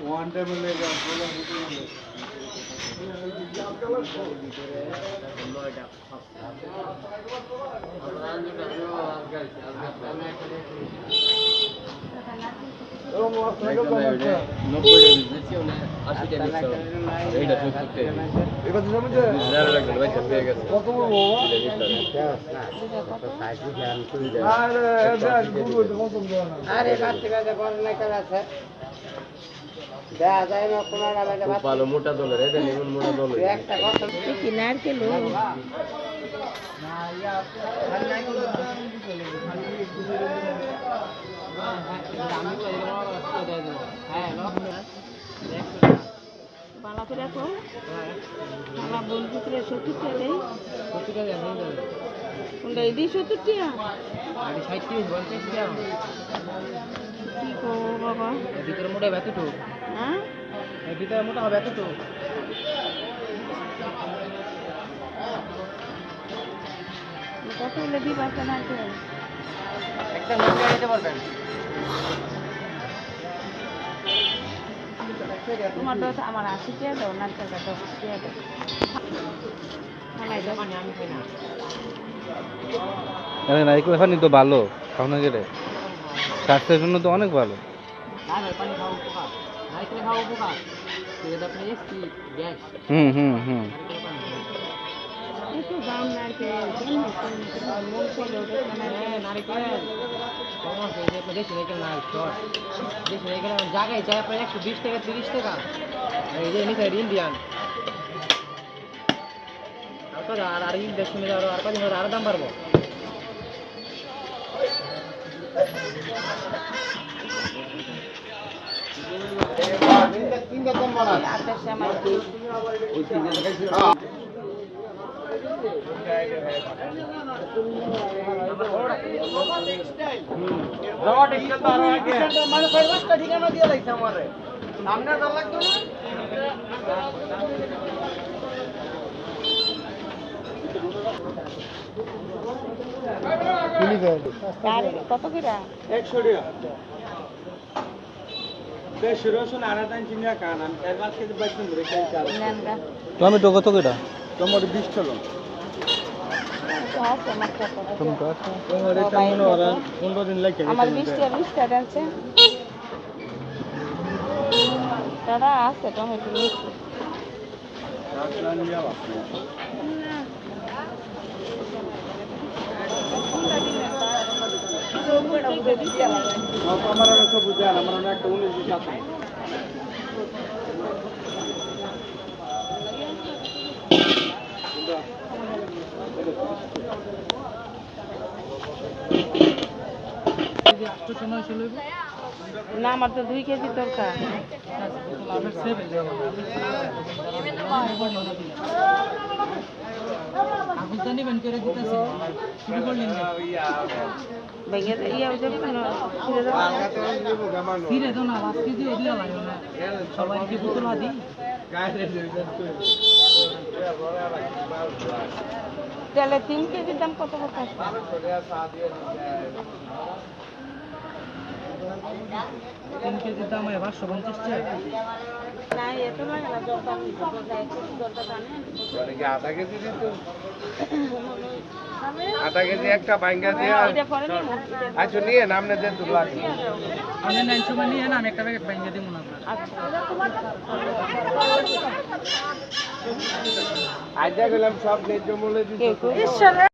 one time লেগে ভালো মোটা দলের এটা নিমন মোটা দলের একটা কথা কি নারকেল বালা করে কো আমার বন্ধু করে 70 টাকা দেই 70 টাকা নিয়ে যাবে কোনটা এই 70 টাকা আমি 60 টাকা বলতে কি কি কো বাবা এর ভিতরে মোটা এতটুকু হ্যাঁ এর ভিতরে মোটা হবে এতটুকু কত হলে দিবা একটা নারকেল একটা নারকেল দিতে পারবেন তোমার তো আমার 80 টাকা দাও নারকেলটা 10 টাকা দাও আমি খাই না আরে নারকেল পানি তো ভালো খাওয়া গেলে স্বাস্থ্যের জন্য তো অনেক ভালো পানি খাওয়া উপকার নারকেল খাওয়া উপকার এটা আপনি কি গ্যাস হুম একটু দাম নারকেল মন চলে ওঠে নারকেল সমস্যা এই যে দেশি নারকেল না শর্ট দেশি নারকেল জায়গায় যায় আপনার 120 টাকা 30 টাকা এই যে নিচে ইন্ডিয়ান আর দেশ শুনে যাওয়ার আর কদিন আর দাম বাড়বো ঠিকানা দিয়ে লাগছে আমার সামনে লাগতো না কত করে 100 টাকা বেশ রসুন আড়াটান চিনি কান আমি 4-5 কেজি বাইছেন ধরে খাই চাল টমেটো কত করে টমেটো 20 টাকা টমেটো আছে তোমার এটা মনে হয় 15 দিন লাগে আমার 20 টাকা আছে দাদা আছে টমেটো নিচ্ছি রাখলা নিয়ে আও আমার সব বুঝান আমার একটা 19 দিন আছে না আমার তো 2 কেজি দরকার তাহলে 3 কেজির দাম কত কত 3 কেজির দাম 550 টাকা না এত লাগে না যত আমি দরটা জানেন মানে কি আধা কেজি দিত আধা কেজি একটা বাইঙ্গা দিয়া এটা পরে নিব আচ্ছা নিয়ে নামনে দেন তো লাগে আপনি 900 মানে নিয়ে না আমি একটা প্যাকেট বাইঙ্গা দিব না আচ্ছা আইজা গেলাম সব ন্যায্য মূল্যে দিতে